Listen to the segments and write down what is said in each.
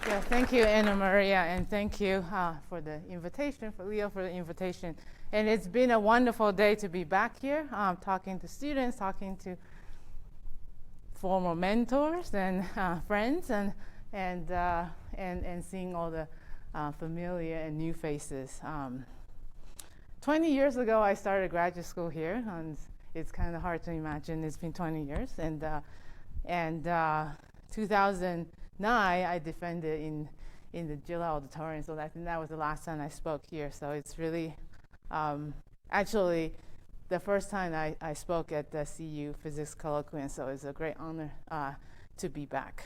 Yeah, thank you, Anna Maria, and thank you for the invitation, for Leo for the invitation. And it's been a wonderful day to be back here, talking to students, talking to former mentors and friends, and seeing all the familiar and new faces. 20 years ago, I started graduate school here, and it's kind of hard to imagine it's been 20 years. And 2009, I defended in the Gila Auditorium, so I think that was the last time I spoke here. So it's really, actually, the first time I spoke at the CU Physics Colloquium, so it's a great honor to be back.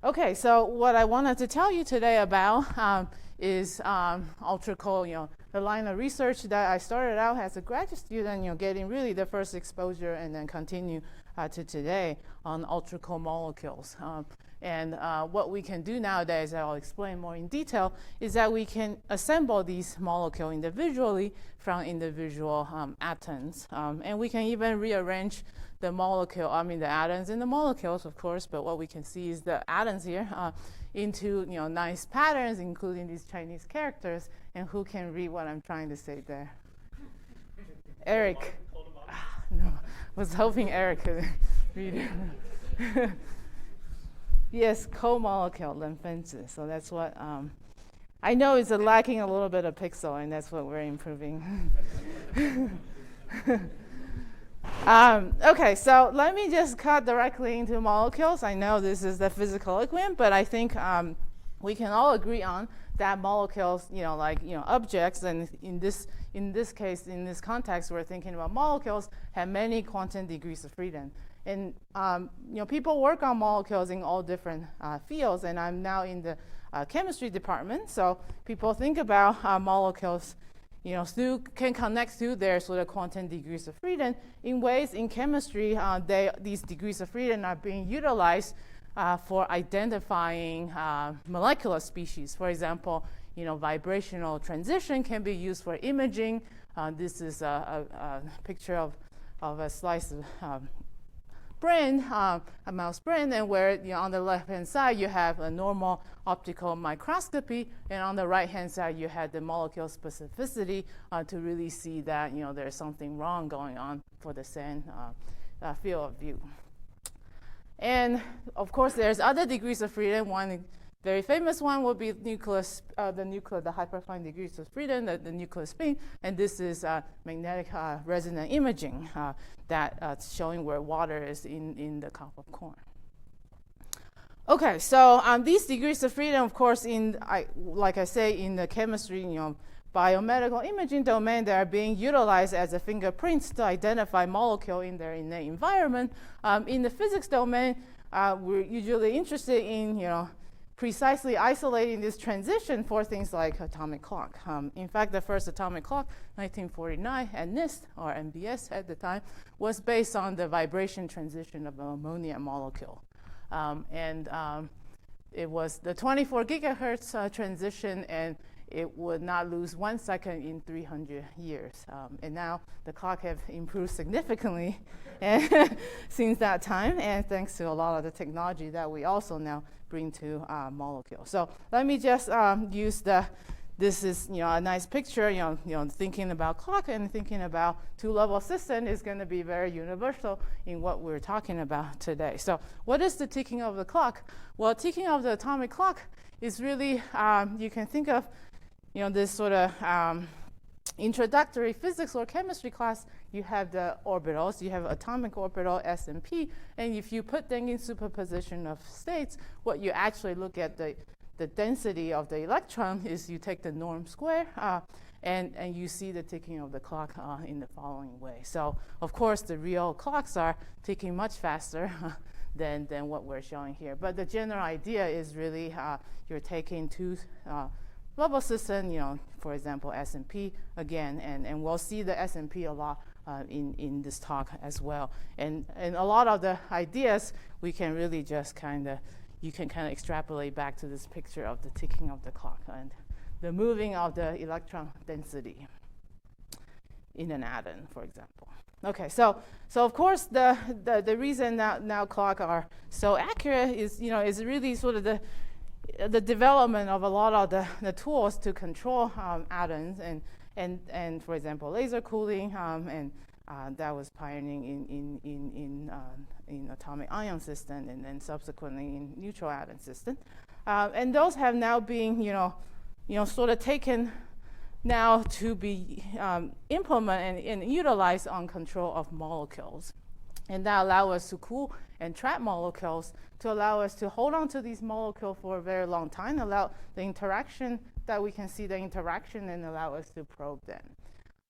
Okay, so what I wanted to tell you today about is ultracold, the line of research that I started out as a graduate student, getting really the first exposure and then continue to today on ultracold molecules. And what we can do nowadays, I'll explain more in detail, is that we can assemble these molecules individually from individual atoms. And we can even rearrange the molecule, the atoms in the molecules, of course, but what we can see is the atoms here into nice patterns, including these Chinese characters. And who can read what I'm trying to say there? Eric. No, was hoping Eric could read it. Yes, co-molecule lymphensis. So that's what I know is lacking a little bit of pixel, and that's what we're improving. Okay, so let me just cut directly into molecules. I know this is the physical equipment, but I think we can all agree on that molecules, objects, and in this case, in this context, we're thinking about molecules have many quantum degrees of freedom. And people work on molecules in all different fields, and I'm now in the chemistry department. So people think about molecules, can connect to their sort of quantum degrees of freedom in ways in chemistry. These degrees of freedom are being utilized for identifying molecular species. For example, vibrational transition can be used for imaging. This is a picture of a slice of brain, a mouse brain, and where on the left-hand side you have a normal optical microscopy, and on the right-hand side you have the molecule specificity to really see that there's something wrong going on for the same field of view. And of course, there's other degrees of freedom. One very famous one will be nucleus, the hyperfine degrees of freedom, the nuclear spin, and this is magnetic resonant imaging that's showing where water is in the cup of corn. Okay, so these degrees of freedom, of course, like I say, in the chemistry, biomedical imaging domain, they are being utilized as a fingerprints to identify molecule in their innate environment. In the physics domain, we're usually interested in, precisely isolating this transition for things like atomic clock. In fact, the first atomic clock, 1949, at NIST, or MBS at the time, was based on the vibration transition of an ammonia molecule. It was the 24 gigahertz transition, and it would not lose 1 second in 300 years. And now the clock have improved significantly since that time, and thanks to a lot of the technology that we also now bring to molecules. So let me just use this is a nice picture, thinking about clock and thinking about two-level system is going to be very universal in what we're talking about today. So what is the ticking of the clock? Well, ticking of the atomic clock is really, you can think of this sort of introductory physics or chemistry class. You have the orbitals, you have atomic orbital S and P, and if you put them in superposition of states, what you actually look at the density of the electron is you take the norm square, and you see the ticking of the clock in the following way. So of course the real clocks are ticking much faster than what we're showing here. But the general idea is really you're taking two level system, for example, S&P again, and we'll see the S&P a lot in this talk as well. And a lot of the ideas we can really just you can extrapolate back to this picture of the ticking of the clock and the moving of the electron density in an atom, for example. Okay, so of course the reason that now clocks are so accurate is is really sort of the development of a lot of the tools to control atoms and for example, laser cooling, and that was pioneering in atomic ion system and then subsequently in neutral atom system. And those have now been, sort of taken now to be implemented and utilized on control of molecules. And that allows us to cool and trap molecules to allow us to hold on to these molecules for a very long time, allow the interaction that we can see the interaction and allow us to probe them.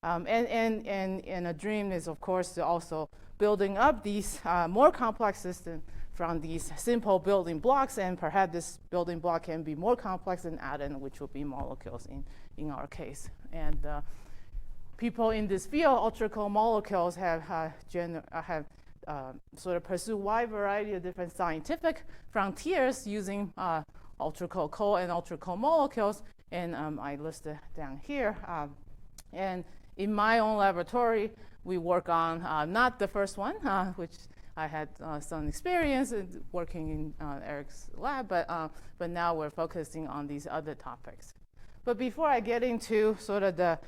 And a dream is, of course, also building up these more complex systems from these simple building blocks, and perhaps this building block can be more complex than atom, which would be molecules in our case. And people in this field, ultracold molecules, have sort of pursued a wide variety of different scientific frontiers using ultracold cold and ultracold molecules, and I listed down here. And in my own laboratory, we work on not the first one, which I had some experience in working in Eric's lab, but now we're focusing on these other topics. But before I get into sort of the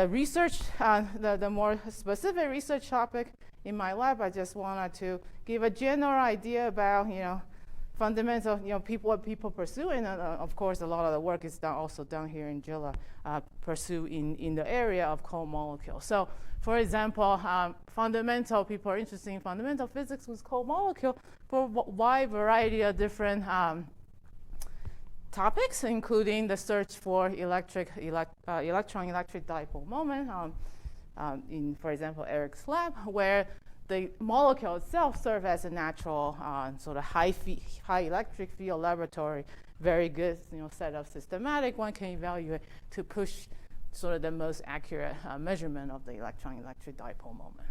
research, the more specific research topic in my lab, I just wanted to give a general idea about, fundamental, what people pursue, and of course, a lot of the work is also done here in Jilla, pursue in the area of cold molecules. So, for example, people are interested in fundamental physics with cold molecule for a wide variety of different topics, including the search for electron-electric dipole moment in, for example, Eric's lab, where the molecule itself serves as a natural sort of high electric field laboratory, very good set of systematic one can evaluate to push sort of the most accurate measurement of the electron-electric dipole moment.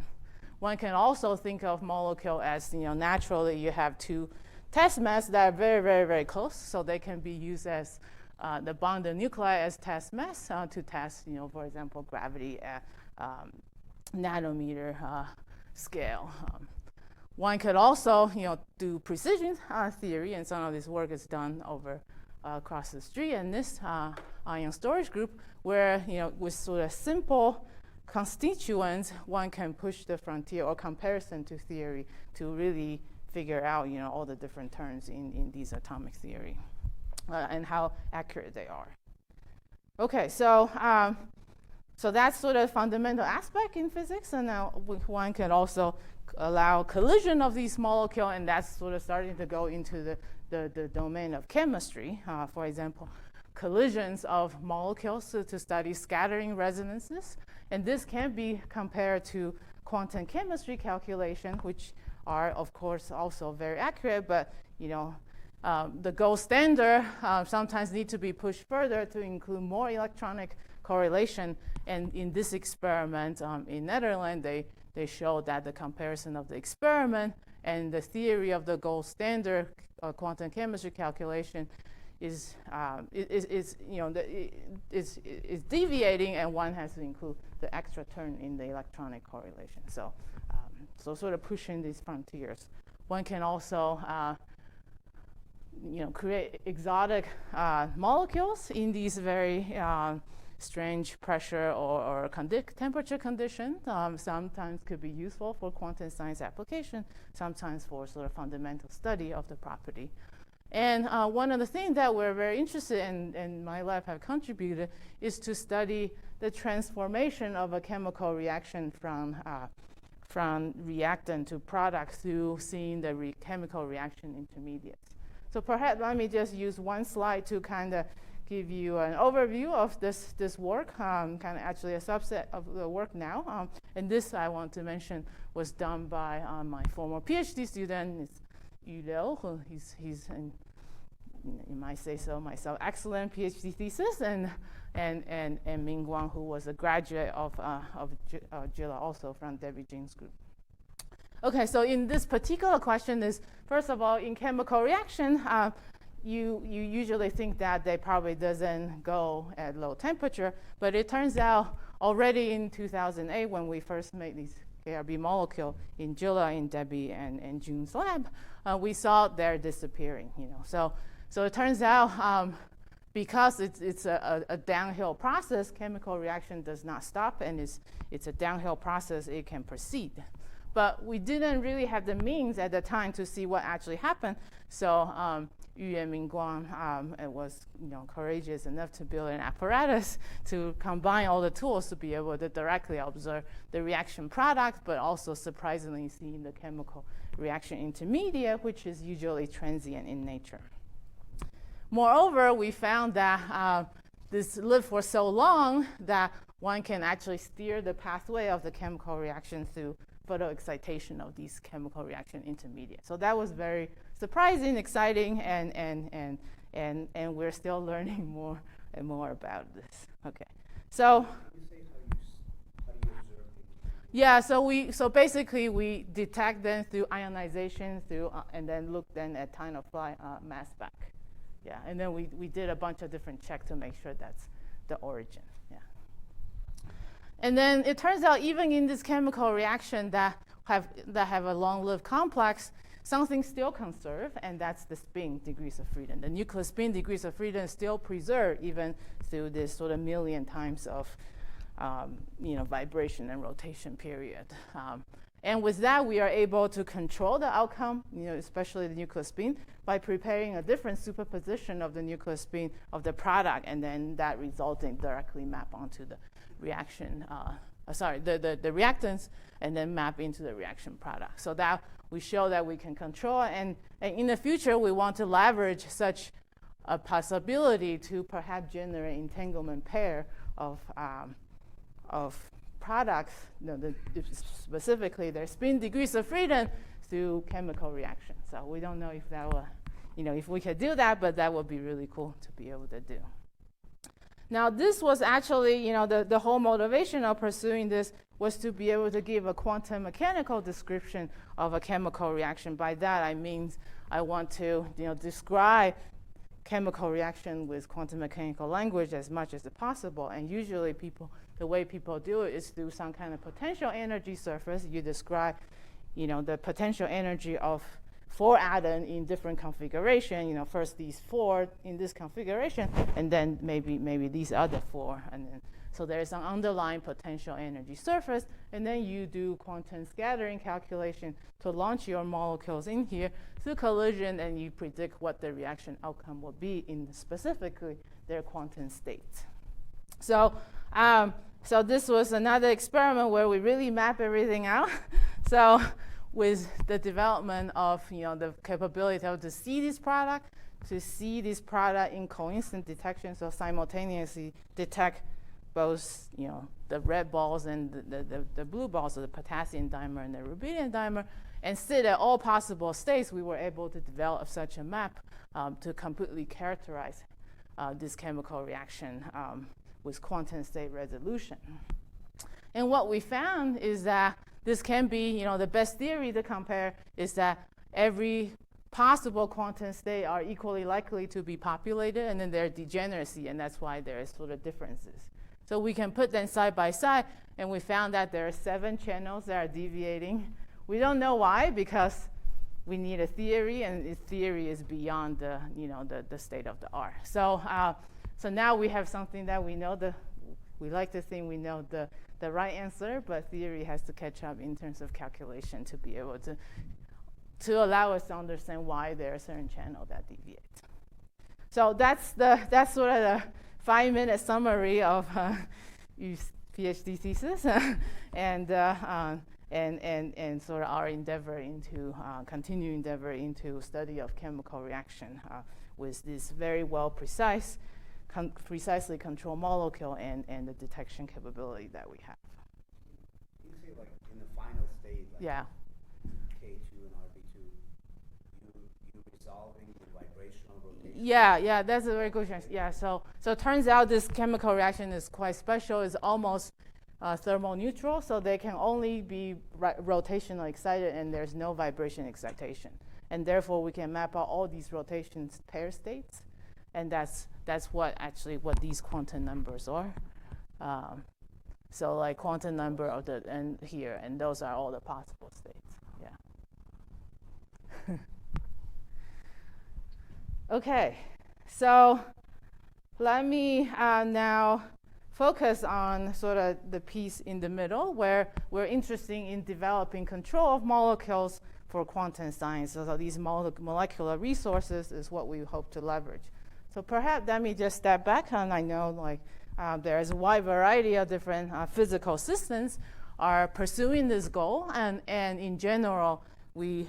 One can also think of molecule as naturally you have two test mass that are very, very, very close, so they can be used as the bonded nuclei as test mass to test, for example, gravity at nanometer scale. One could also, do precision theory, and some of this work is done over across the street in this ion storage group, where with sort of simple constituents, one can push the frontier or comparison to theory to really figure out, all the different terms in these atomic theory and how accurate they are. Okay, so that's sort of fundamental aspect in physics, and now one can also allow collision of these molecules, and that's sort of starting to go into the domain of chemistry. For example, collisions of molecules to study scattering resonances, and this can be compared to quantum chemistry calculation, which are, of course, also very accurate, but the gold standard sometimes need to be pushed further to include more electronic correlation. And in this experiment in Netherlands, they showed that the comparison of the experiment and the theory of the gold standard quantum chemistry calculation is deviating, and one has to include the extra term in the electronic correlation. So sort of pushing these frontiers. One can also create exotic molecules in these very strange pressure or temperature conditions. Sometimes could be useful for quantum science application, sometimes for sort of fundamental study of the property. And one of the things that we're very interested in, and my lab have contributed, is to study the transformation of a chemical reaction from reactant to product through seeing the chemical reaction intermediates. So perhaps let me just use one slide to kind of give you an overview of this work, kind of actually a subset of the work now. And this, I want to mention, was done by my former PhD student, Yu Liu, who he's an, you might say so myself, excellent PhD thesis, and Ming Guang, who was a graduate of Jilla, also from Debbie Jing's group. Okay, so in this particular question is, first of all, in chemical reaction, you usually think that they probably doesn't go at low temperature, but it turns out already in 2008 when we first made these KRB molecule in Jilla, in Debbie and Jun's lab, we saw they're disappearing. So So it turns out because it's a downhill process, chemical reaction does not stop, and it's a downhill process, it can proceed. But we didn't really have the means at the time to see what actually happened. So Yu and Mingguang was courageous enough to build an apparatus to combine all the tools to be able to directly observe the reaction product, but also surprisingly seeing the chemical reaction intermediate, which is usually transient in nature. Moreover, we found that this lived for so long that one can actually steer the pathway of the chemical reaction through photoexcitation of these chemical reaction intermediates. So that was very surprising, exciting, and we're still learning more and more about this. Okay, so yeah, so basically we detect them through ionization, and then look then at time of flight mass spec. Yeah, and then we did a bunch of different checks to make sure that's the origin. Yeah. And then it turns out even in this chemical reaction that have a long-lived complex, something still conserved, and that's the spin degrees of freedom. The nuclear spin degrees of freedom is still preserved even through this sort of million times of vibration and rotation period. And with that, we are able to control the outcome, especially the nuclear spin, by preparing a different superposition of the nuclear spin of the product, and then that resulting directly map onto the reaction, the reactants, and then map into the reaction product. So that we show that we can control, and in the future, we want to leverage such a possibility to perhaps generate entanglement pair of products, specifically their spin degrees of freedom through chemical reaction. So we don't know if that will, if we could do that, but that would be really cool to be able to do. Now, this was actually, the whole motivation of pursuing this was to be able to give a quantum mechanical description of a chemical reaction. By that, I mean I want to, describe chemical reaction with quantum mechanical language as much as possible. And usually the way people do it is through some kind of potential energy surface. You describe, the potential energy of 4 atoms in different configuration. First these 4 in this configuration, and then maybe these other 4. And then, so there's an underlying potential energy surface, and then you do quantum scattering calculation to launch your molecules in here through collision, and you predict what the reaction outcome will be in specifically their quantum states. So this was another experiment where we really map everything out. So with the development of the capability to see this product, in coincident detection, so simultaneously detect both the red balls and the blue balls, so the potassium dimer and the rubidium dimer, and sit at all possible states, we were able to develop such a map to completely characterize this chemical reaction with quantum state resolution. And what we found is that this can be, the best theory to compare is that every possible quantum state are equally likely to be populated, and then their degeneracy, and that's why there is sort of differences. So we can put them side by side, and we found that there are 7 channels that are deviating. We don't know why, because we need a theory, and the theory is beyond the, the state of the art. So, so now we have something that we know. We like to think we know the right answer, but theory has to catch up in terms of calculation to be able to allow us to understand why there are certain channels that deviate. So that's sort of the 5-minute summary of PhD thesis and sort of our endeavor into continued endeavor into study of chemical reaction with this very well precisely controlled molecule and the detection capability that we have. You say like in the final state, like yeah. K2 and RB2, you resolving the vibrational rotation? Yeah, that's a very good question. Yeah, so it turns out this chemical reaction is quite special. It's almost thermal neutral, so they can only be rotational excited, and there's no vibration excitation. And therefore, we can map out all these rotations pair states, and that's what these quantum numbers are. So like quantum number of the and here, and those are all the possible states. Yeah. Okay, so let me now focus on sort of the piece in the middle where we're interested in developing control of molecules for quantum science. So these molecular resources is what we hope to leverage. So perhaps let me just step back, and I know like there's a wide variety of different physical systems are pursuing this goal, and in general, we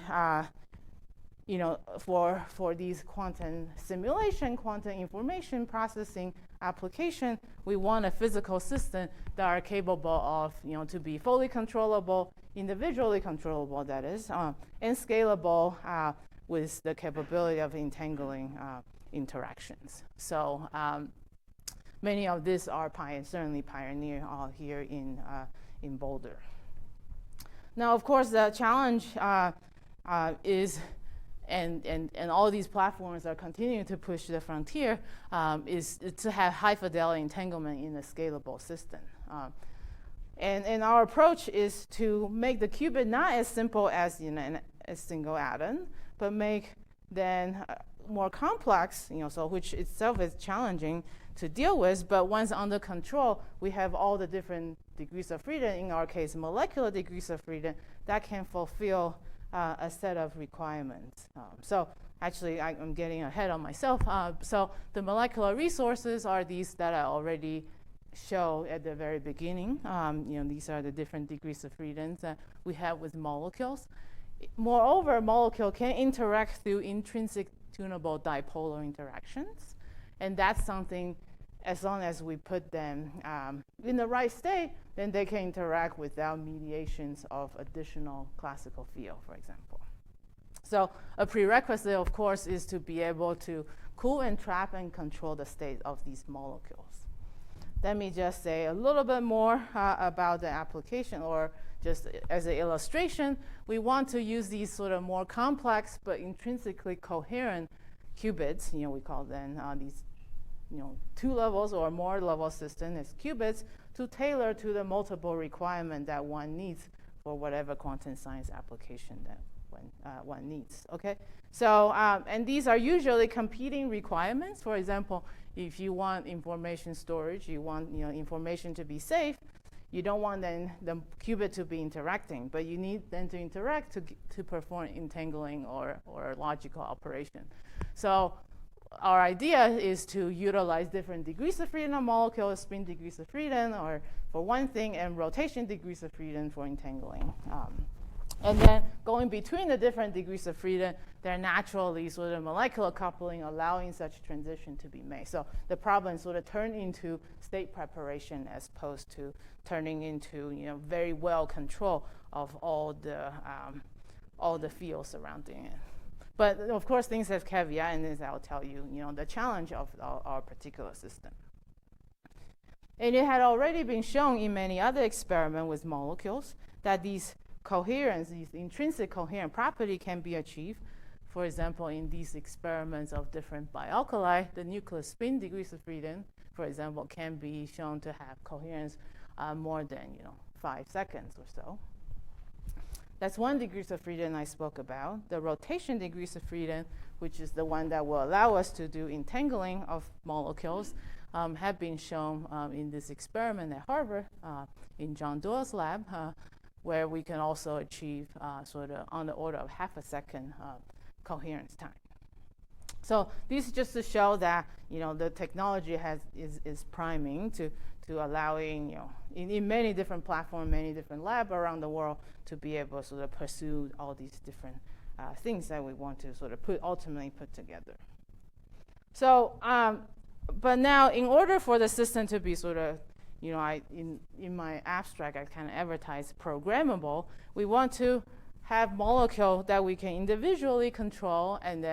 for these quantum simulation, quantum information processing application, we want a physical system that are capable of, to be fully controllable, individually controllable, that is, and scalable with the capability of entangling interactions. So many of these are certainly pioneered here in Boulder. Now, of course, the challenge is, and all these platforms are continuing to push the frontier, is to have high fidelity entanglement in a scalable system. And our approach is to make the qubit not as simple as a single atom, but make then more complex, so which itself is challenging to deal with. But once under control, we have all the different degrees of freedom, in our case, molecular degrees of freedom, that can fulfill a set of requirements. So actually, I'm getting ahead of myself. So the molecular resources are these that I already show at the very beginning. These are the different degrees of freedom that we have with molecules. Moreover, a molecule can interact through intrinsic tunable dipolar interactions. And that's something, as long as we put them in the right state, then they can interact without mediations of additional classical field, for example. So a prerequisite, of course, is to be able to cool and trap and control the state of these molecules. Let me just say a little bit more about the application, or just as an illustration, we want to use these sort of more complex but intrinsically coherent qubits. We call them these, two levels or more level system as qubits, to tailor to the multiple requirement that one needs for whatever quantum science application that one needs. Okay, so and these are usually competing requirements. For example, if you want information storage, you want information to be safe. You don't want then the qubit to be interacting, but you need them to interact to perform entangling or logical operation. So our idea is to utilize different degrees of freedom of molecules, spin degrees of freedom, or for one thing, and rotation degrees of freedom for entangling. And then going between the different degrees of freedom, there are naturally sort of molecular coupling allowing such transition to be made. So the problem sort of turned into state preparation as opposed to turning into very well control of all the fields surrounding it. But of course, things have caveat, and as I'll tell you, the challenge of our particular system. And it had already been shown in many other experiments with molecules that these coherence, these intrinsic coherent property can be achieved. For example, in these experiments of different bialkali, the nuclear spin degrees of freedom, for example, can be shown to have coherence more than 5 seconds or so. That's one degrees of freedom I spoke about. The rotation degrees of freedom, which is the one that will allow us to do entangling of molecules, have been shown in this experiment at Harvard in John Doyle's lab, where we can also achieve sort of on the order of half a second coherence time. So this is just to show that the technology is priming to allowing in many different platforms, many different labs around the world to be able to sort of pursue all these different things that we want to sort of ultimately put together. So, but now in order for the system to be sort of in my abstract, I kind of advertise programmable. We want to have molecules that we can individually control and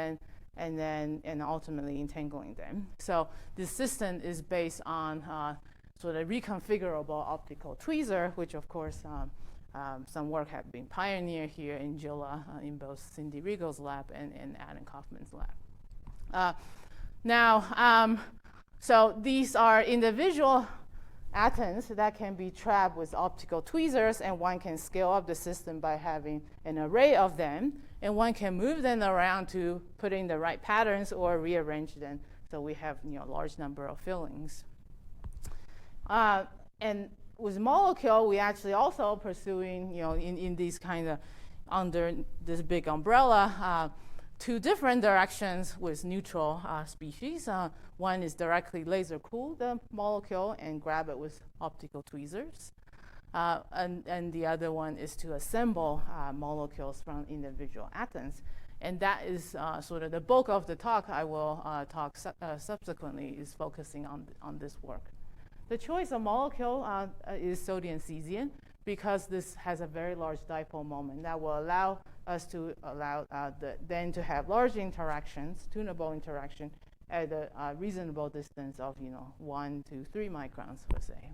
ultimately entangling them. So this system is based on sort of reconfigurable optical tweezer, which of course some work have been pioneered here in Gila in both Cindy Regal's lab and Adam Kaufman's lab. So these are individual atoms that can be trapped with optical tweezers, and one can scale up the system by having an array of them. and one can move them around to put in the right patterns or rearrange them so we have a large number of fillings. And with molecule, we actually also pursuing in these kind of under this big umbrella two different directions with neutral species. One is directly laser cool the molecule and grab it with optical tweezers. And the other one is to assemble molecules from individual atoms. And that is sort of the bulk of the talk I will talk subsequently is focusing on this work. The choice of molecule is sodium cesium because this has a very large dipole moment that will allow us to then to have large interactions, tunable interaction at a reasonable distance of 1 to 3 microns per se.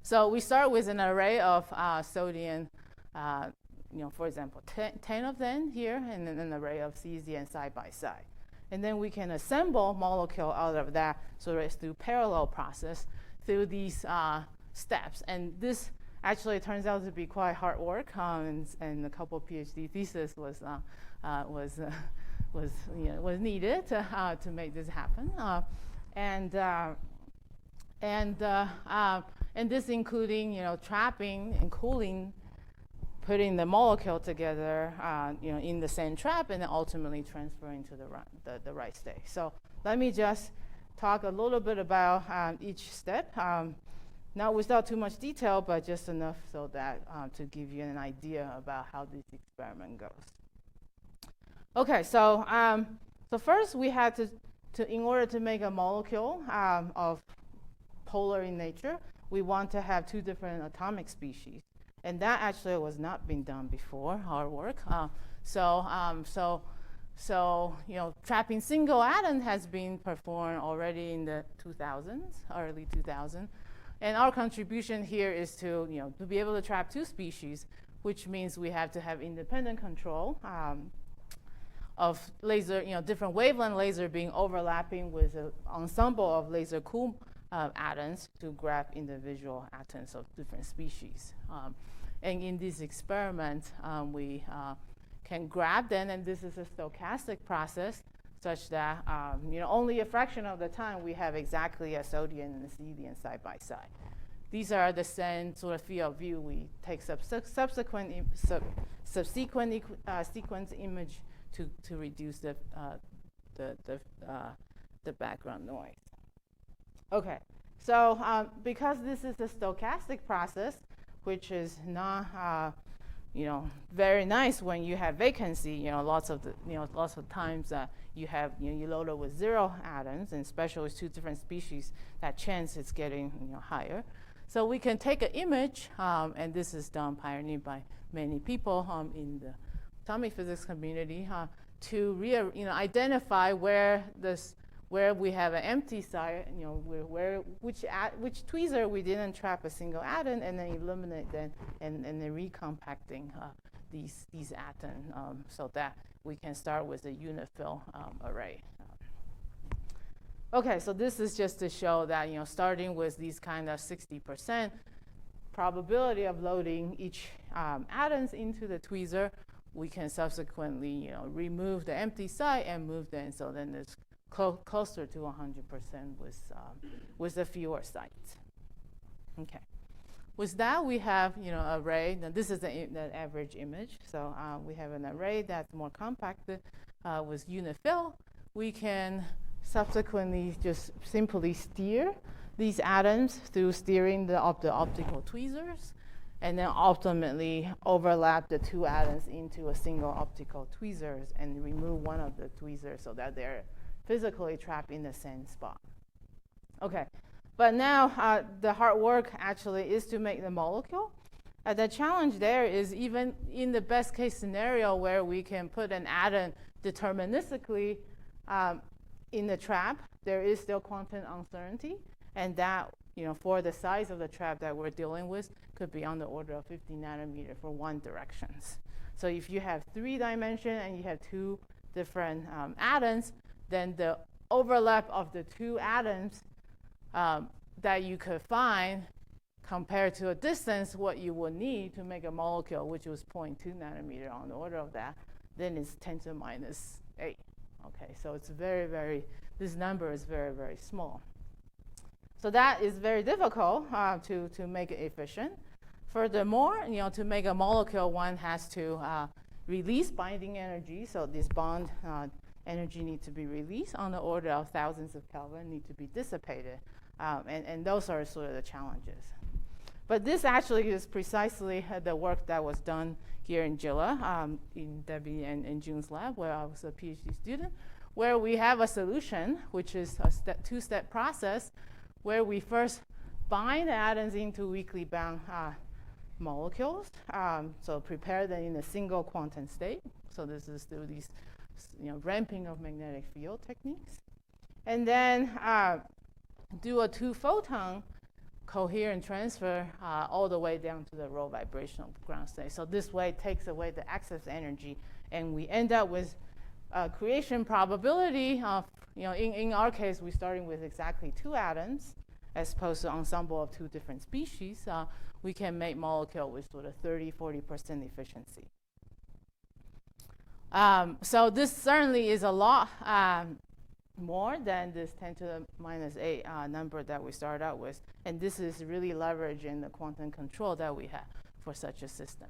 So we start with an array of sodium, for example, 10 of them here, and then an array of cesium side by side. And then we can assemble molecule out of that sort of through parallel process through these steps. And this actually turns out to be quite hard work, and a couple PhD thesis was needed to make this happen. And this including trapping and cooling, putting the molecule together in the same trap, and then ultimately transferring to the right state. So let me just talk a little bit about each step, not without too much detail, but just enough so that to give you an idea about how this experiment goes. Okay, so first we had to in order to make a molecule of polar in nature, we want to have two different atomic species. And that actually was not been done before, hard work. So trapping single atom has been performed already in the 2000s, early 2000s. And our contribution here is to be able to trap two species, which means we have to have independent control of laser, different wavelength laser being overlapping with an ensemble of laser cool atoms to grab individual atoms of different species. And in this experiment, we can grab them, and this is a stochastic process, such that only a fraction of the time we have exactly a sodium and a cesium side by side. These are the same sort of field of view. We take subsequent sequence image to reduce the background noise. Okay, so because this is a stochastic process, which is not very nice when you have vacancy. Lots of times you have you load it with 0 atoms, and especially with two different species, that chance is getting higher. So we can take an image, and this is done pioneered by many people in the atomic physics community to identify where we have an empty side, which tweezer we didn't trap a single atom, and then eliminate them, and then recompacting these atoms so that we can start with a unifill array. Okay, so this is just to show that starting with these kind of 60% probability of loading each atoms into the tweezer, we can subsequently remove the empty side and move them, so then it's closer to 100% with the fewer sites. Okay. With that, we have array. Now this is the average image. So we have an array that's more compacted with unifill. We can subsequently just simply steer these atoms through steering the optical tweezers, and then ultimately overlap the two atoms into a single optical tweezers and remove one of the tweezers so that they're physically trapped in the same spot. Okay, but now the hard work actually is to make the molecule. The challenge there is even in the best case scenario where we can put an atom deterministically in the trap, there is still quantum uncertainty, and that for the size of the trap that we're dealing with could be on the order of 50 nanometer for one directions. So if you have 3 dimensions and you have 2 different atoms, then the overlap of the 2 atoms that you could find compared to a distance, what you would need to make a molecule, which was 0.2 nanometer on the order of that, then it's 10 to the minus 8. Okay, so it's this number is very, very small. So that is very difficult to make it efficient. Furthermore, to make a molecule, one has to release binding energy. So this bond energy needs to be released on the order of thousands of Kelvin, need to be dissipated. And those are sort of the challenges. But this actually is precisely the work that was done here in Gila, in Debbie and Jun's lab, where I was a PhD student, where we have a solution, which is a two-step process, where we first bind atoms into weakly bound molecules. So prepare them in a single quantum state. So this is through these ramping of magnetic field techniques. And then do a 2-photon coherent transfer all the way down to the low vibrational ground state. So this way it takes away the excess energy, and we end up with creation probability of, in our case, we're starting with exactly 2 atoms as opposed to ensemble of 2 different species. We can make molecule with sort of 30-40% efficiency. So this certainly is a lot more than this 10 to the minus 8 number that we started out with. And this is really leveraging the quantum control that we have for such a system.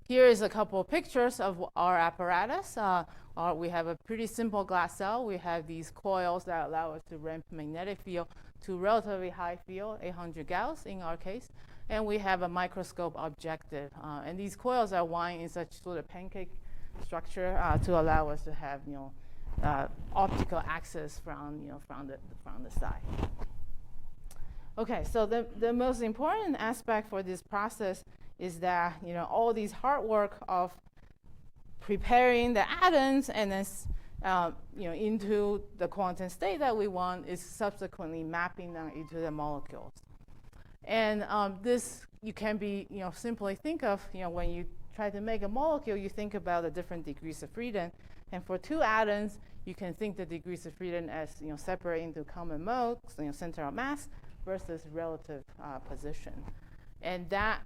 Here is a couple of pictures of our apparatus. We have a pretty simple glass cell. We have these coils that allow us to ramp magnetic field to relatively high field, 800 Gauss in our case. And we have a microscope objective. And these coils are wound in such sort of pancake structure to allow us to have optical access from the side. Okay, so the most important aspect for this process is that all these hard work of preparing the atoms and then into the quantum state that we want is subsequently mapping them into the molecules. And this you can be simply think of when you try to make a molecule, you think about the different degrees of freedom. And for 2 atoms, you can think the degrees of freedom as separate into common mode, center of mass, versus relative position. And that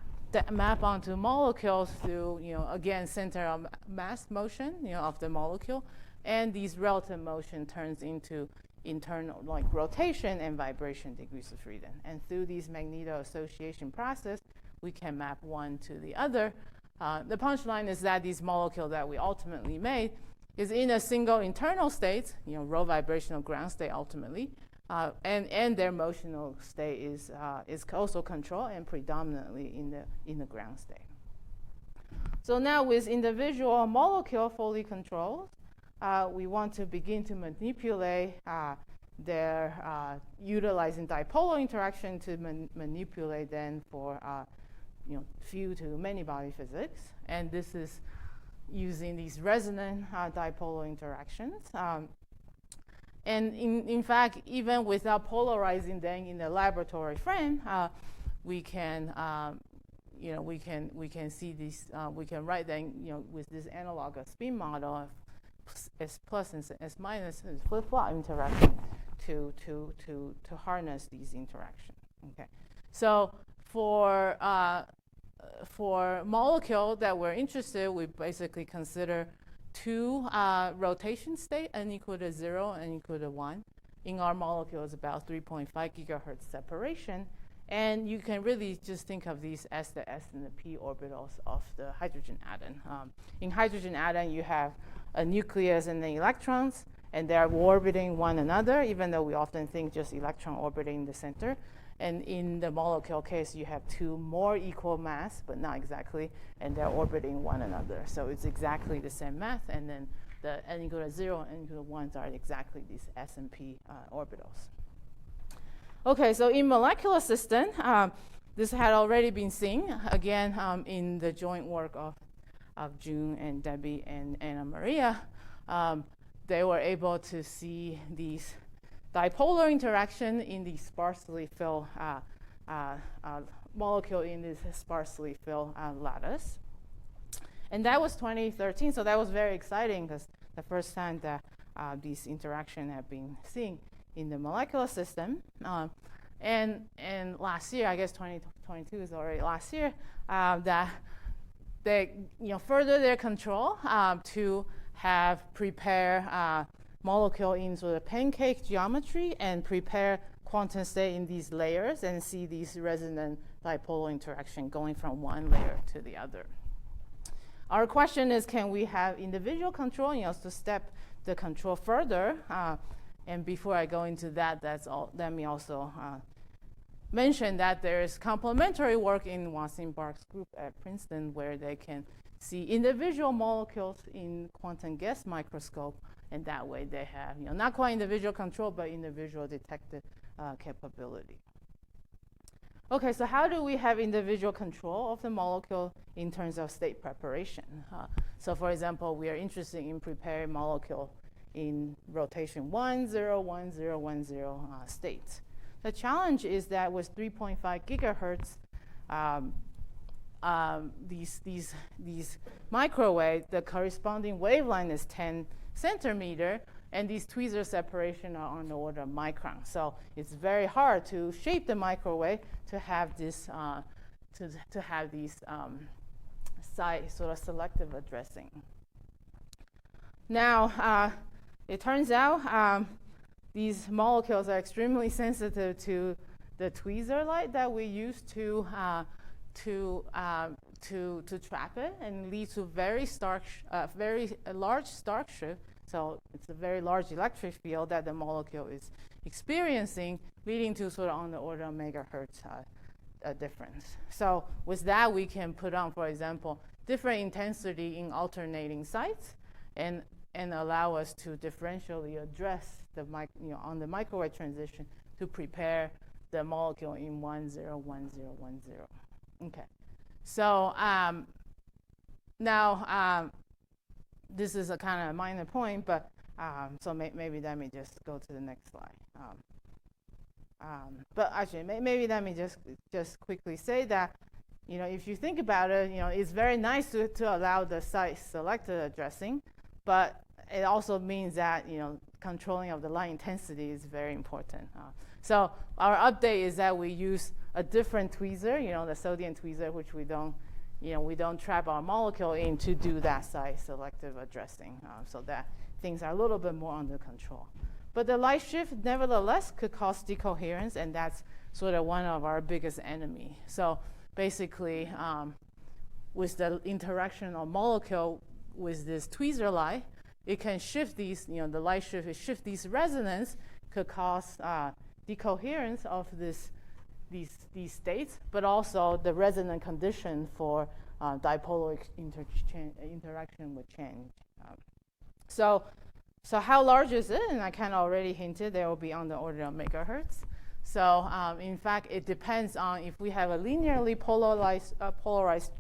map onto molecules through again center of mass motion of the molecule, and these relative motion turns into internal like rotation and vibration degrees of freedom. And through these magneto association process, we can map one to the other. The punchline is that these molecules that we ultimately made is in a single internal state, low vibrational ground state ultimately, and their motional state is also controlled and predominantly in the ground state. So now with individual molecule fully controlled, we want to begin to manipulate their utilizing dipolar interaction to manipulate them for few to many body physics, and this is using these resonant dipolar interactions. And in fact, even without polarizing them in the laboratory frame, we can see these. We can write them, with this analog spin model of S plus and S minus flip-flop interaction to harness these interactions. Okay, so for molecule that we're interested, we basically consider 2 rotation state, n equal to 0 and equal to 1. In our molecule, it's about 3.5 gigahertz separation. And you can really just think of these as the s and the p orbitals of the hydrogen atom. In hydrogen atom, you have a nucleus and the electrons, and they're orbiting one another, even though we often think just electron orbiting the center. And in the molecule case, you have 2 more equal mass, but not exactly, and they're orbiting one another. So it's exactly the same mass, and then the n equal to 0 and n equal to 1 are exactly these s and p orbitals. Okay, so in molecular system, this had already been seen, again, in the joint work of Jun and Debbie and Maria. They were able to see these dipolar interaction in the sparsely filled molecule in this sparsely filled lattice. And that was 2013, so that was very exciting because the first time that these interactions have been seen in the molecular system. And last year, I guess 2022 is already last year, that they further their control to prepare molecule in sort of pancake geometry and prepare quantum state in these layers and see these resonant dipolar interaction going from one layer to the other. Our question is, can we have individual control, to step the control further? And before I go into that, let me also mention that there is complementary work in Wasim Bark's group at Princeton where they can see individual molecules in quantum gas microscope, and that way they have, not quite individual control, but individual detected capability. Okay, so how do we have individual control of the molecule in terms of state preparation? So for example, we are interested in preparing molecule in rotation 1, 0, 1, 0, 1, 0 states. The challenge is that with 3.5 gigahertz, these microwave, the corresponding wavelength is 10 centimeter, and these tweezer separation are on the order of micron. So it's very hard to shape the microwave to have this to have these sort of selective addressing. Now it turns out these molecules are extremely sensitive to the tweezer light that we use to trap it, and lead to very large stark shift. So it's a very large electric field that the molecule is experiencing, leading to sort of on the order of megahertz difference. So with that, we can put on, for example, different intensity in alternating sites, and allow us to differentially address the on the microwave transition to prepare the molecule in 1, 0, 1, 0, 1, 0. Okay. So now this is a kind of minor point, but so maybe let me just go to the next slide. But actually, maybe let me just quickly say that, if you think about it, it's very nice to allow the site selected addressing, but it also means that, controlling of the light intensity is very important. So our update is that we use a different tweezer, the sodium tweezer, which we don't trap our molecule in to do that site selective addressing, so that things are a little bit more under control. But the light shift, nevertheless, could cause decoherence, and that's sort of one of our biggest enemy. So basically, with the interaction of molecule with this tweezer light, it can shift these, the light shift these resonance, could cause decoherence of these states, but also the resonant condition for dipolar interaction would change. So how large is it? And I kind of already hinted they will be on the order of megahertz. So in fact, it depends on if we have a linearly polarized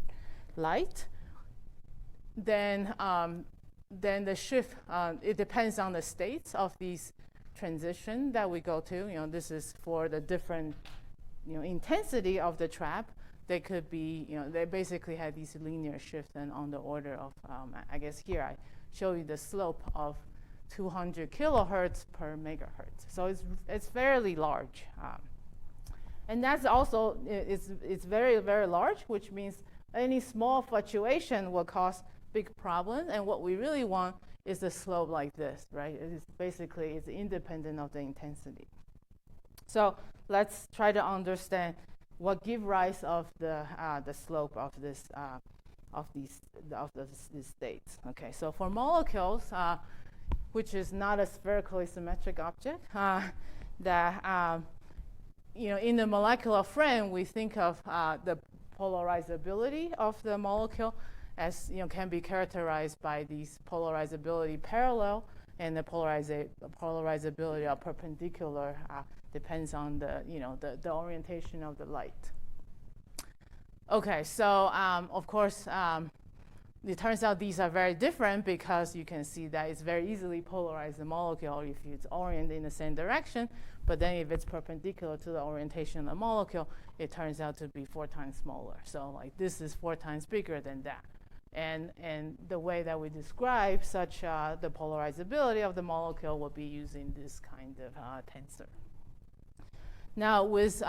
light, then the shift, it depends on the states of these transition that we go to. This is for the different intensity of the trap. They could be, they basically have these linear shifts and on the order of, I guess here I show you the slope of 200 kilohertz per megahertz. So it's fairly large. And that's also, it's very, very large, which means any small fluctuation will cause big problems. And what we really want is a slope like this, right? It's independent of the intensity. So let's try to understand what gives rise of the slope of this these states. Okay, so for molecules, which is not a spherically symmetric object, that in the molecular frame we think of the polarizability of the molecule as can be characterized by these polarizability parallel, and the polarizability of perpendicular depends on the orientation of the light. Okay, so of course it turns out these are very different, because you can see that it's very easily polarized the molecule if it's oriented in the same direction, but then if it's perpendicular to the orientation of the molecule, it turns out to be 4 times smaller. So like this is 4 times bigger than that. And the way that we describe such the polarizability of the molecule will be using this kind of tensor. Now with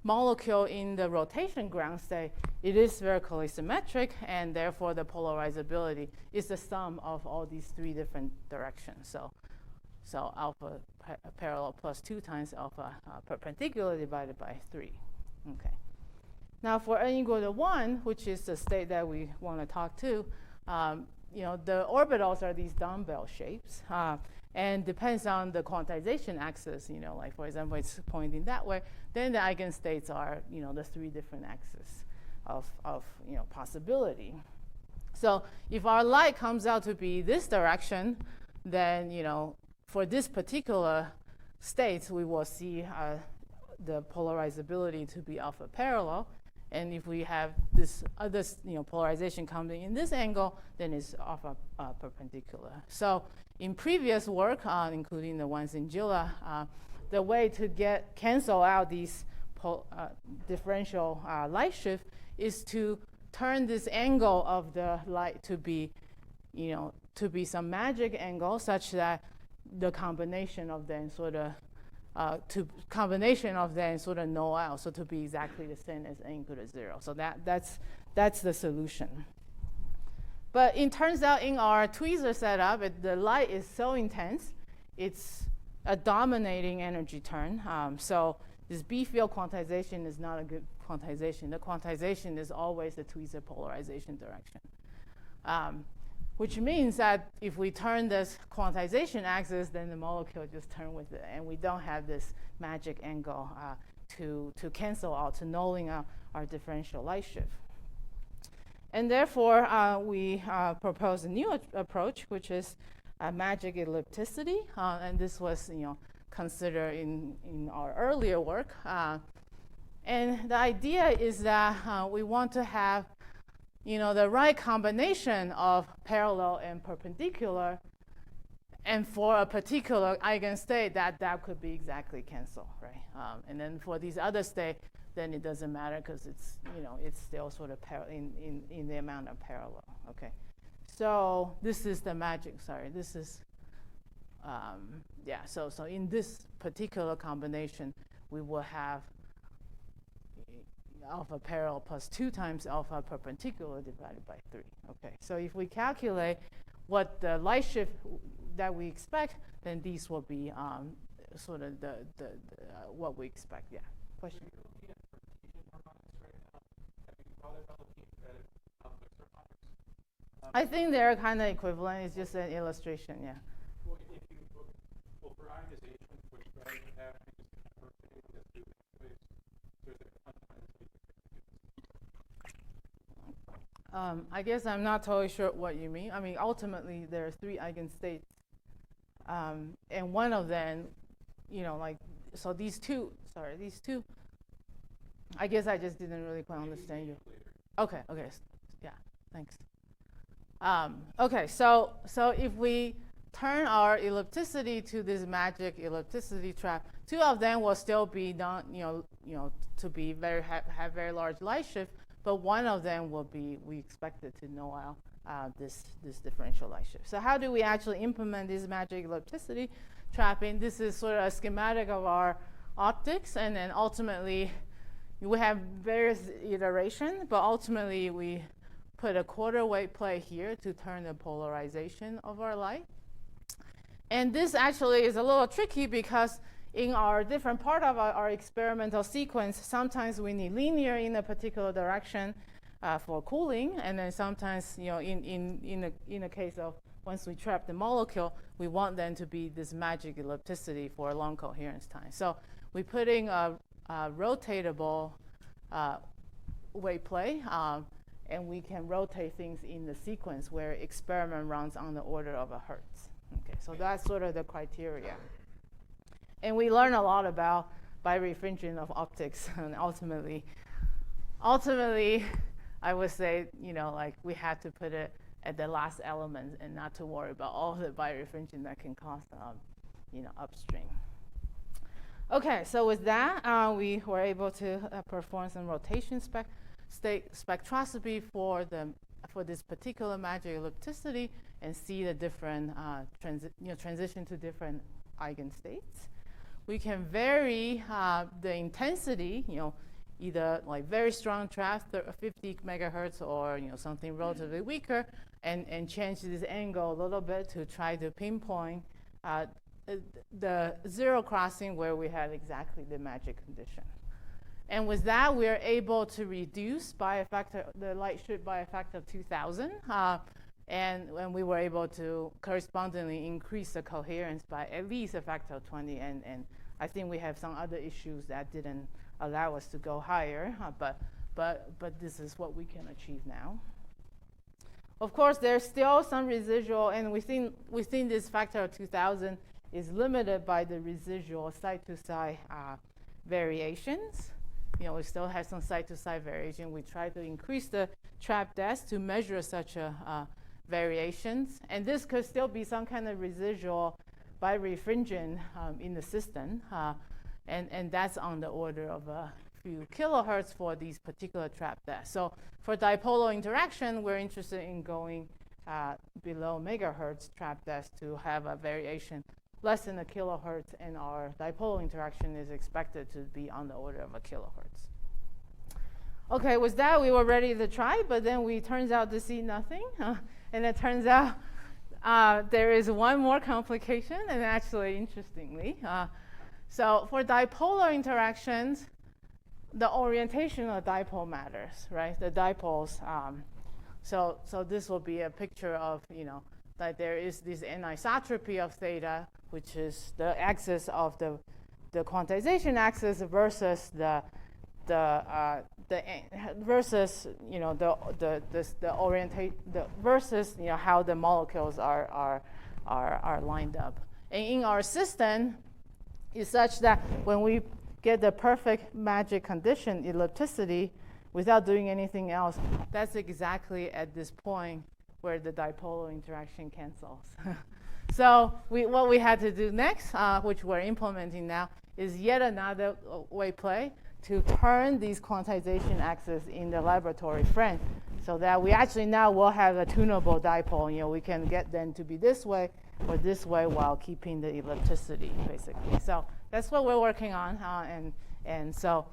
molecule in the rotation ground state, it is spherically symmetric, and therefore the polarizability is the sum of all these three different directions. So alpha parallel plus 2 times alpha perpendicular divided by 3. Okay. Now for n equal to 1, which is the state that we want to talk to, the orbitals are these dumbbell shapes. And depends on the quantization axis, like for example, it's pointing that way, then the eigenstates are, the three different axes of possibility. So if our light comes out to be this direction, then, for this particular state, we will see the polarizability to be alpha parallel. And if we have this other, polarization coming in this angle, then it's alpha perpendicular. So in previous work, including the ones in Gila, the way to cancel out these differential light shift is to turn this angle of the light to be, some magic angle, such that the combination of them sort of null out, so to be exactly the same as n equal to 0. So that's the solution. But it turns out in our tweezer setup, the light is so intense, it's a dominating energy turn. So this B field quantization is not a good quantization. The quantization is always the tweezer polarization direction. Which means that if we turn this quantization axis, then the molecule just turn with it, and we don't have this magic angle to cancel out, to nulling out our differential light shift. And therefore, we propose a new approach, which is magic ellipticity, and this was considered in our earlier work. And the idea is that we want to have the right combination of parallel and perpendicular, and for a particular eigenstate, that could be exactly canceled, right? And then for these other states, then it doesn't matter because it's it's still sort of in the amount of parallel. Okay, so this is the magic. Sorry, this is So in this particular combination, we will have alpha parallel plus 2 times alpha perpendicular divided by 3. Okay, so if we calculate what the light shift that we expect, then these will be sort of the what we expect. Yeah. Question. I think they're kind of equivalent. It's just an illustration. Yeah. Well, if you look for ionization, which rather than having this there's I guess I'm not totally sure what you mean. I mean, ultimately, there are 3 eigenstates, and one of them, so these two. I guess I just didn't really quite understand you. Okay. Yeah. Thanks. Okay. So if we turn our ellipticity to this magic ellipticity trap, 2 of them will still be done, to be have very large light shift. But one of them will be, we expect it to null out this differential light shift. So how do we actually implement this magic ellipticity trapping? This is sort of a schematic of our optics, and then ultimately we have various iterations, but ultimately we put a quarter wave plate here to turn the polarization of our light. And this actually is a little tricky because in our different part of our experimental sequence, sometimes we need linear in a particular direction for cooling, and then sometimes, in the case of once we trap the molecule, we want them to be this magic ellipticity for a long coherence time. So we put in a rotatable wave plate, and we can rotate things in the sequence where experiment runs on the order of a hertz. Okay, so that's sort of the criteria. And we learn a lot about birefringent of optics, and ultimately, I would say, we had to put it at the last element and not to worry about all the birefringent that can cause, upstream. Okay, so with that, we were able to perform some rotation spectroscopy for this particular magic ellipticity and see the different transition to different eigenstates. We can vary the intensity, either like very strong trap, 50 megahertz, or something relatively weaker, and change this angle a little bit to try to pinpoint the zero crossing where we had exactly the magic condition. And with that, we are able to reduce by a factor, the light shift by a factor of 2,000. And we were able to correspondingly increase the coherence by at least a factor of 20. And I think we have some other issues that didn't allow us to go higher. But this is what we can achieve now. Of course, there's still some residual, and within this factor of 2,000 is limited by the residual side-to-side variations. We still have some side-to-side variation. We try to increase the trap depth to measure such variations. And this could still be some kind of residual birefringent in the system. And that's on the order of a few kilohertz for these particular trap depths. So for dipolar interaction, we're interested in going below megahertz trap depth to have a variation less than a kilohertz, and our dipolar interaction is expected to be on the order of a kilohertz. Okay, with that, we were ready to try, but then we turns out to see nothing. And it turns out there is one more complication, and actually, interestingly. So for dipolar interactions, the orientation of the dipole matters, right? The dipoles. So this will be a picture of, that there is this anisotropy of theta, which is the axis of the quantization axis versus the versus the orientation versus how the molecules are lined up. And in our system, is such that when we get the perfect magic condition, ellipticity, without doing anything else, that's exactly at this point where the dipolar interaction cancels. So what we had to do next, which we're implementing now, is yet another way play to turn these quantization axes in the laboratory frame, so that we actually now will have a tunable dipole. We can get them to be this way or this way while keeping the ellipticity, basically. So that's what we're working on. And so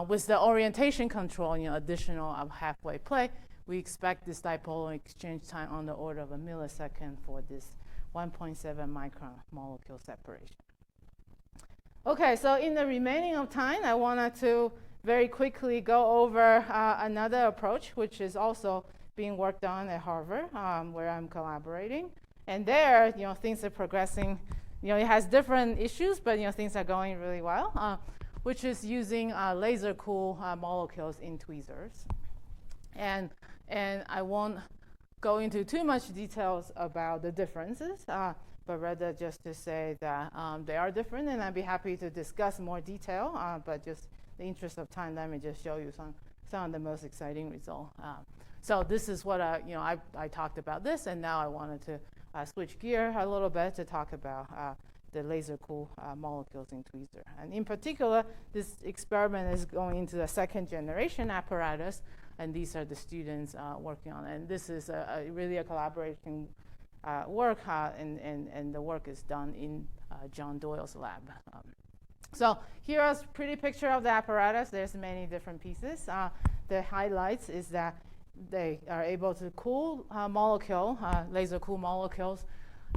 with the orientation control, additional of halfway play, we expect this dipolar exchange time on the order of a millisecond for this 1.7 micron molecule separation. Okay, so in the remaining of time, I wanted to very quickly go over another approach, which is also being worked on at Harvard, where I'm collaborating. And there, things are progressing. It has different issues, but things are going really well, which is using laser cool molecules in tweezers. And I won't go into too much details about the differences, but rather just to say that they are different, and I'd be happy to discuss more detail. But just in the interest of time, let me just show you some of the most exciting results. So this is what I talked about this, and now I wanted to switch gear a little bit to talk about the laser cool molecules in tweezer. And in particular, this experiment is going into the second generation apparatus, and these are the students working on it. And this is really a collaboration work, and the work is done in John Doyle's lab. So here's a pretty picture of the apparatus. There's many different pieces. The highlights is that they are able to cool laser cool molecules,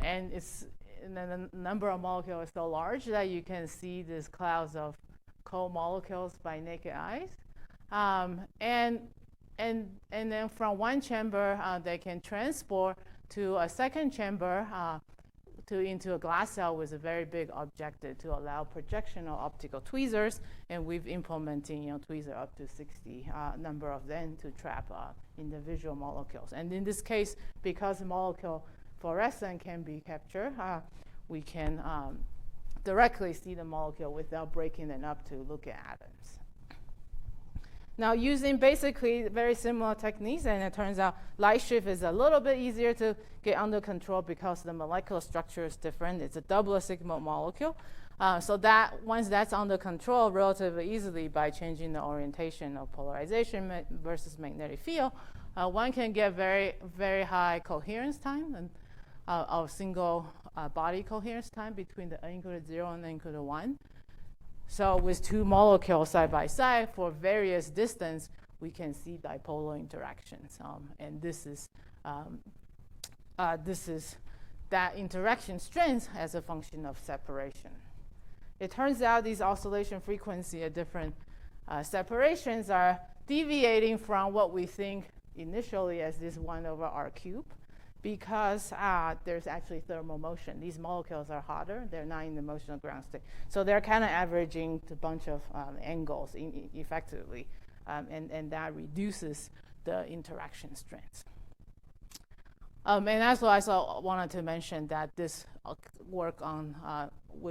and the number of molecules is so large that you can see these clouds of cold molecules by naked eyes. And then from one chamber, they can transport to a second chamber into a glass cell with a very big objective to allow projection of optical tweezers. And we've implemented tweezer up to 60 number of them to trap individual molecules. And in this case, because molecule fluorescence can be captured, we can directly see the molecule without breaking them up to look at atoms. Now, using basically very similar techniques, and it turns out light shift is a little bit easier to get under control because the molecular structure is different. It's a double sigma molecule. So that once that's under control relatively easily by changing the orientation of polarization versus magnetic field, one can get very, very high coherence time and of single body coherence time between the n equal to 0 and n equal to 1. So with two molecules side by side for various distance, we can see dipolar interactions. And this is that interaction strength as a function of separation. It turns out these oscillation frequency at different separations are deviating from what we think initially as this 1 over r cubed, because there's actually thermal motion. These molecules are hotter. They're not in the motional ground state. So they're kind of averaging a bunch of angles effectively, and that reduces the interaction strength. And that's why I also wanted to mention that this work on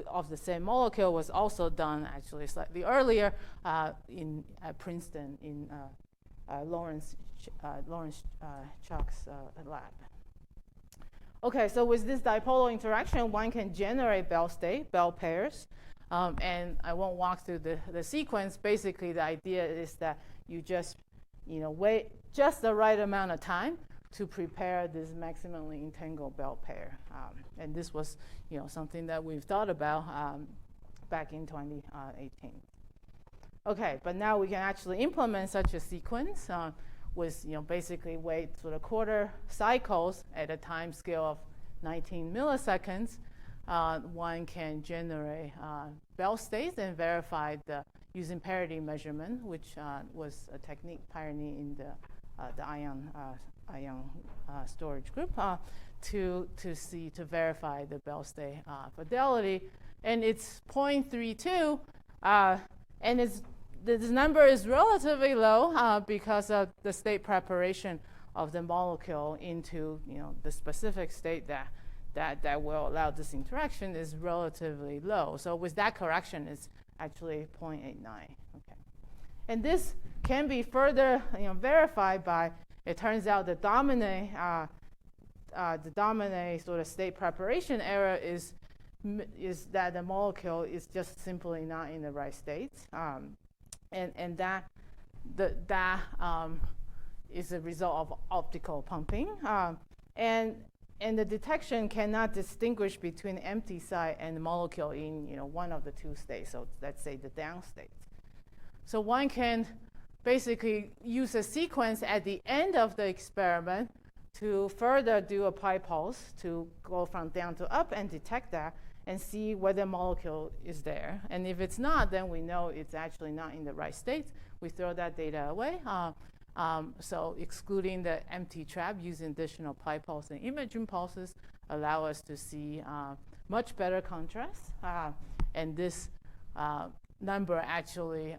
of the same molecule was also done actually slightly earlier at Princeton in Lawrence Chuck's lab. Okay, so with this dipolar interaction, one can generate Bell pairs. And I won't walk through the sequence. Basically, the idea is that you just wait just the right amount of time to prepare this maximally entangled Bell pair. And this was something that we've thought about back in 2018. Okay, but now we can actually implement such a sequence with basically wait sort of quarter cycles at a time scale of 19 milliseconds. One can generate Bell states and verify using parity measurement, which was a technique pioneered in the ion storage group to verify the Bell state fidelity, and it's 0.32, and this number is relatively low because of the state preparation of the molecule into the specific state that will allow this interaction is relatively low. So with that correction, it's actually 0.89. Okay, and this can be further verified by, it turns out the dominant sort of state preparation error is that the molecule is just simply not in the right state, and that is a result of optical pumping, and the detection cannot distinguish between empty site and the molecule in one of the two states. So let's say the down state. So one can basically use a sequence at the end of the experiment to further do a pi pulse to go from down to up and detect that and see whether molecule is there. And if it's not, then we know it's actually not in the right state. We throw that data away. So excluding the empty trap using additional pi pulse and imaging pulses allow us to see much better contrast. And this number actually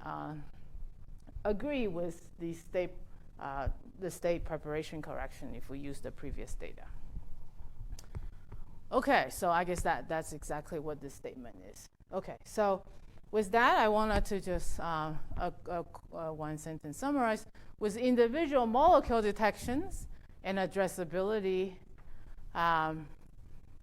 agree with the state preparation correction if we use the previous data. Okay, so I guess that's exactly what this statement is. Okay, so with that, I wanted to just one sentence summarize. With individual molecule detections and addressability,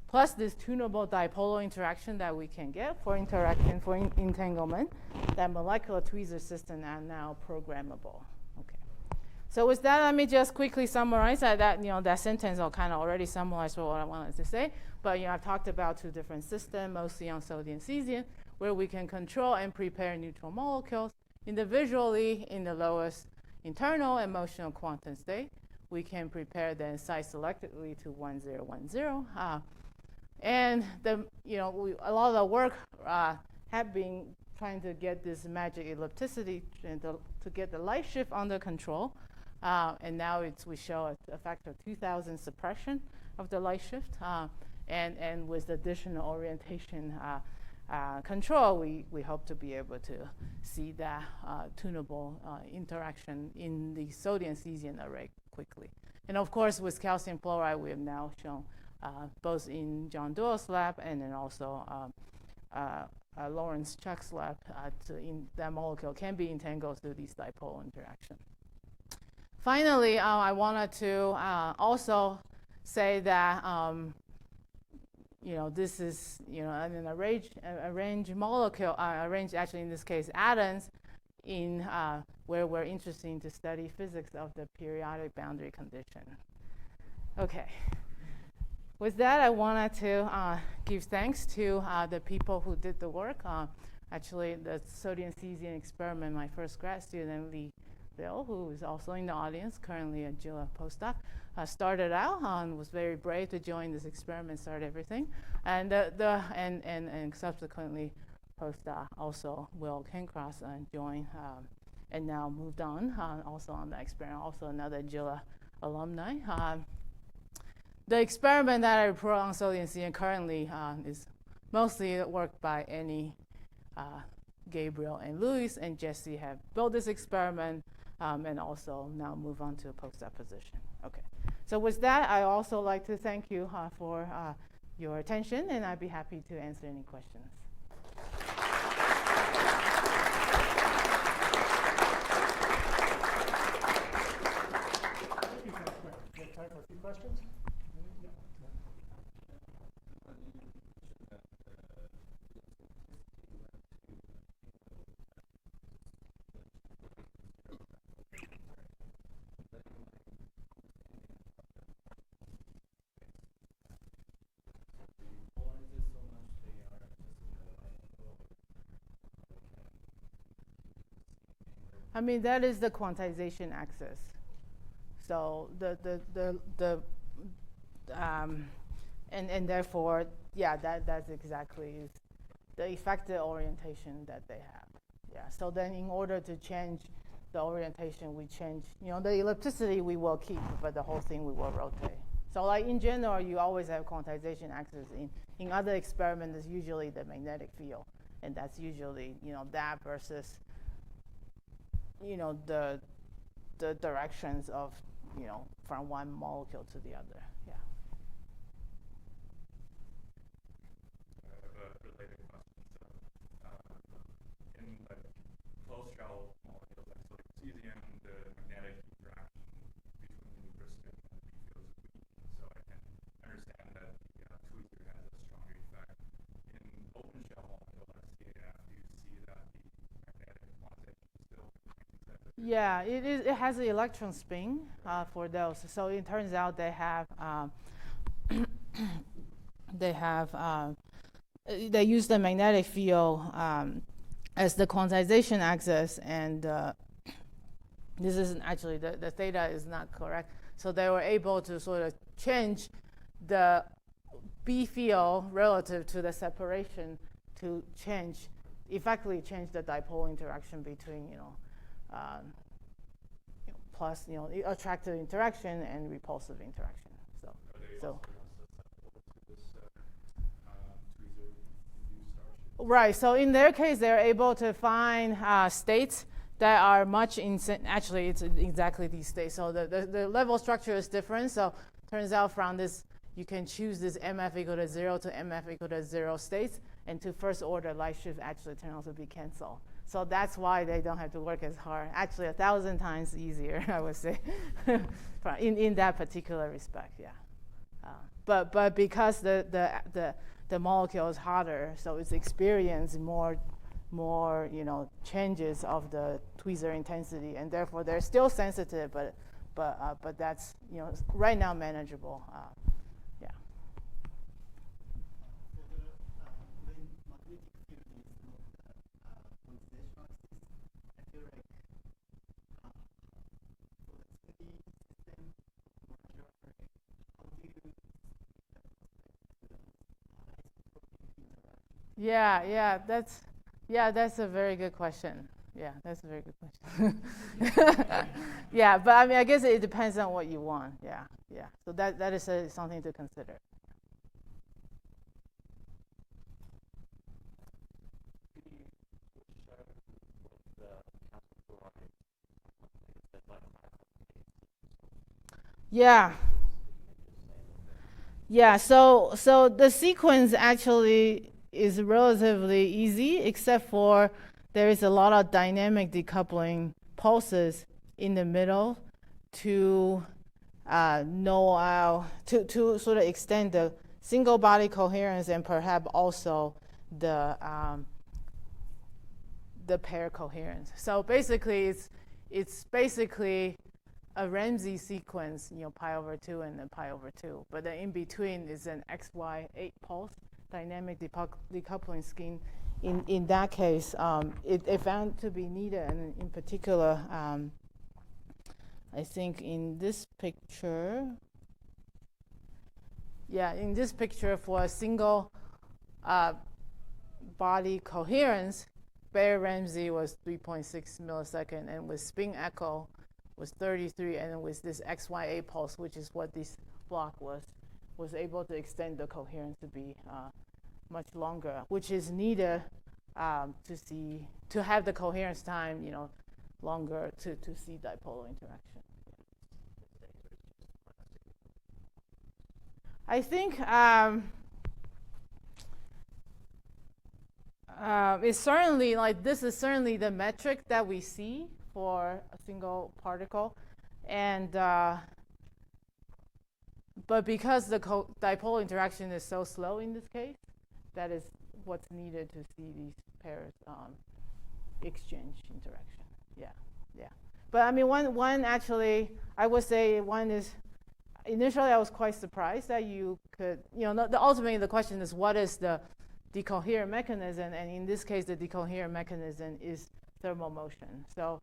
plus this tunable dipolar interaction that we can get for entanglement, that molecular tweezer systems are now programmable. Okay. So with that, let me just quickly summarize that sentence. I'll kind of already summarize what I wanted to say. But I've talked about two different systems, mostly on sodium cesium, where we can control and prepare neutral molecules individually in the lowest internal and motional quantum state. We can prepare them site selectively to 1010. And a lot of the work have been trying to get this magic-ellipticity to get the light shift under control. And now we show a factor of 2,000 suppression of the light shift. And with additional orientation control, we hope to be able to see that tunable interaction in the sodium cesium array quickly. And of course, with calcium fluoride, we have now shown both in John Doyle's lab and then also Lawrence Chuck's lab, that molecule can be entangled through these dipolar interactions. Finally, I wanted to also say that this is an arranged molecule, arranged actually in this case atoms, in where we're interested to study physics of the periodic boundary condition. Okay. with that, I wanted to give thanks to the people who did the work. Actually, the sodium cesium experiment, my first grad student, Lee Bill, who is also in the audience, currently a Gila postdoc, started out and was very brave to join this experiment, start everything, and subsequently postdoc also Will Cancross joined and now moved on also on the experiment, also another Gila alumni. The experiment that I report on sodium cesium currently is mostly work by Annie, Gabriel, and Luis, and Jesse have built this experiment and also now move on to a postdoc position. Okay, so with that, I also like to thank you for your attention, and I'd be happy to answer any questions. Thank you, Kang-Kuen. We have time for a few questions. I mean, that is the quantization axis. So and therefore, yeah, that's exactly the effective orientation that they have. Yeah. So then, in order to change the orientation, we change. You know, the ellipticity we will keep, but the whole thing we will rotate. So, like in general, you always have quantization axis. In other experiments, it's usually the magnetic field, and that's usually that versus the directions of from one molecule to the other. Yeah. I have a related question. So, in the closed shell molecules like sodium cesium, the magnetic interaction between the crystal and the B fields is weak. So I can understand that the tweezer has a stronger effect. In open shell molecule like CAF, do you see that the magnetic quantization is still Yeah, it has an electron spin for those. So it turns out they have they use the magnetic field as the quantization axis, and this isn't actually the theta is not correct. So they were able to sort of change the B field relative to the separation to effectively change the dipole interaction between plus attractive interaction and repulsive interaction. So right. So in their case, they're able to find states that are much actually it's exactly these states. So the level structure is different. So turns out from this you can choose this MF equal to 0 to MF equal to 0 states, and to first order light shift actually turn out to be canceled. So that's why they don't have to work as hard. Actually, 1,000 times easier, I would say, in that particular respect. Yeah. But because the molecule is hotter, so it's experienced more changes of the tweezer intensity, and therefore they're still sensitive, but that's right now manageable. Yeah. Yeah, that's a very good question. Yeah, that's a very good question. Yeah, but I mean, I guess it depends on what you want. Yeah. So that is something to consider. Yeah. So the sequence actually is relatively easy, except for there is a lot of dynamic decoupling pulses in the middle to to sort of extend the single body coherence and perhaps also the pair coherence. So basically, it's basically a Ramsey sequence, pi over 2 and then pi over 2. But then in between is an XY 8 pulse dynamic decoupling scheme. In that case, it found to be needed, and in particular, I think in this picture, in this picture for a single body coherence, Bayer-Ramsey was 3.6 millisecond, and with spin echo was 33, and then with this XY8 pulse, which is what this block was able to extend the coherence to be much longer, which is needed to have the coherence time, longer to see dipolar interaction. I think it's certainly this is certainly the metric that we see for a single particle, and but because the dipolar interaction is so slow in this case, that is what's needed to see these pairs exchange interaction. Yeah. But I mean, one actually, I would say one is, initially I was quite surprised that you could, ultimately the question is what is the decoherent mechanism, and in this case the decoherent mechanism is thermal motion. So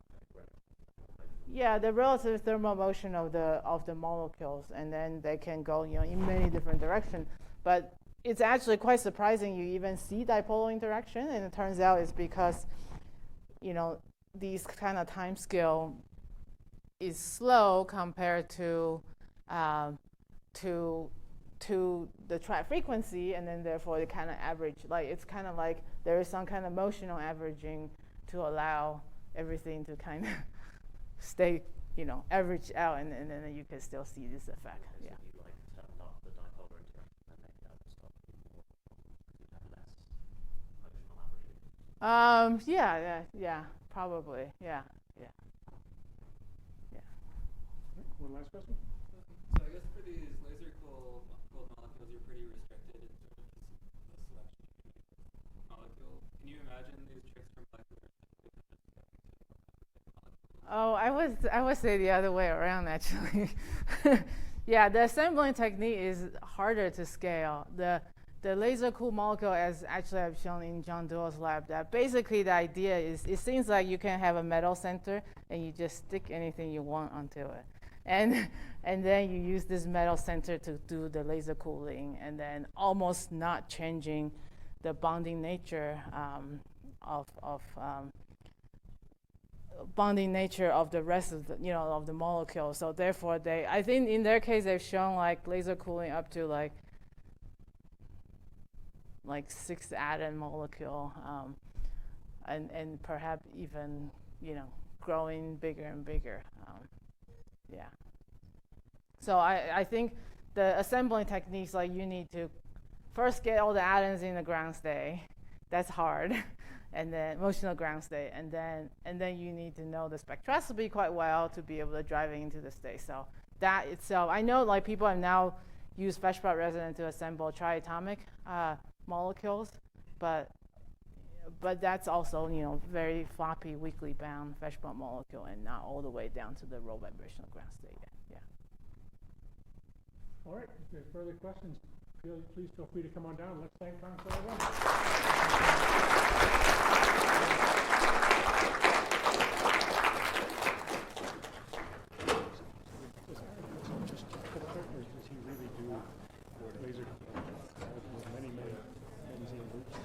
yeah, the relative thermal motion of the molecules, and then they can go in many different directions. But it's actually quite surprising you even see dipolar interaction, and it turns out it's because these kind of time scale is slow compared to the track frequency, and then therefore it kind of average, it's kind of like there is some kind of motional averaging to allow everything to kind of stay, average out, and then you can still see this effect. Yeah. Yeah, probably, yeah. One last question? So I guess for these laser cold molecules, you're pretty restricted in sort of the selection molecule. Can you imagine these tricks for molecular? Oh, I would say the other way around, actually. Yeah, the assembling technique is harder to scale. The laser cooled molecule, as actually I've shown in John Duell's lab, that basically the idea is it seems like you can have a metal center and you just stick anything you want onto it. And then you use this metal center to do the laser cooling, and then almost not changing the bonding nature of the rest of the of the molecule. So therefore, I think in their case they've shown laser cooling up to like 6 atom molecule, and perhaps even growing bigger and bigger. Yeah. So I think the assembling techniques, you need to first get all the atoms in the ground state. That's hard. And then motional ground state, and then you need to know the spectroscopy quite well to be able to drive it into the state. So that itself, I know people have now used Feshbach resonant to assemble triatomic molecules, but that's also very floppy weakly bound Feshbach molecule, and not all the way down to the low vibrational ground state yet. Yeah. All right. If there are further questions, please feel free to come on down. Let's thank Kang-Kuen again. Just does he really do laser with many loops?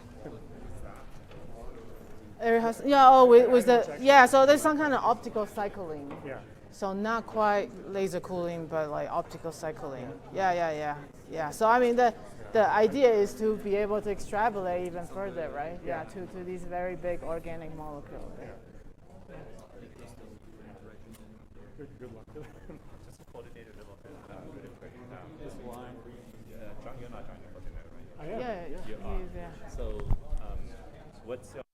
So there's some kind of optical cycling. Yeah. So not quite laser cooling, but optical cycling. Yeah. So I mean, the idea is to be able to extrapolate even further, right? Yeah, to these very big organic molecules. Yeah. Good luck. Just to coordinate a little bit really quick. This line, Jun, you're not joining the coordinator, right? I am. Yeah. You are. So what's your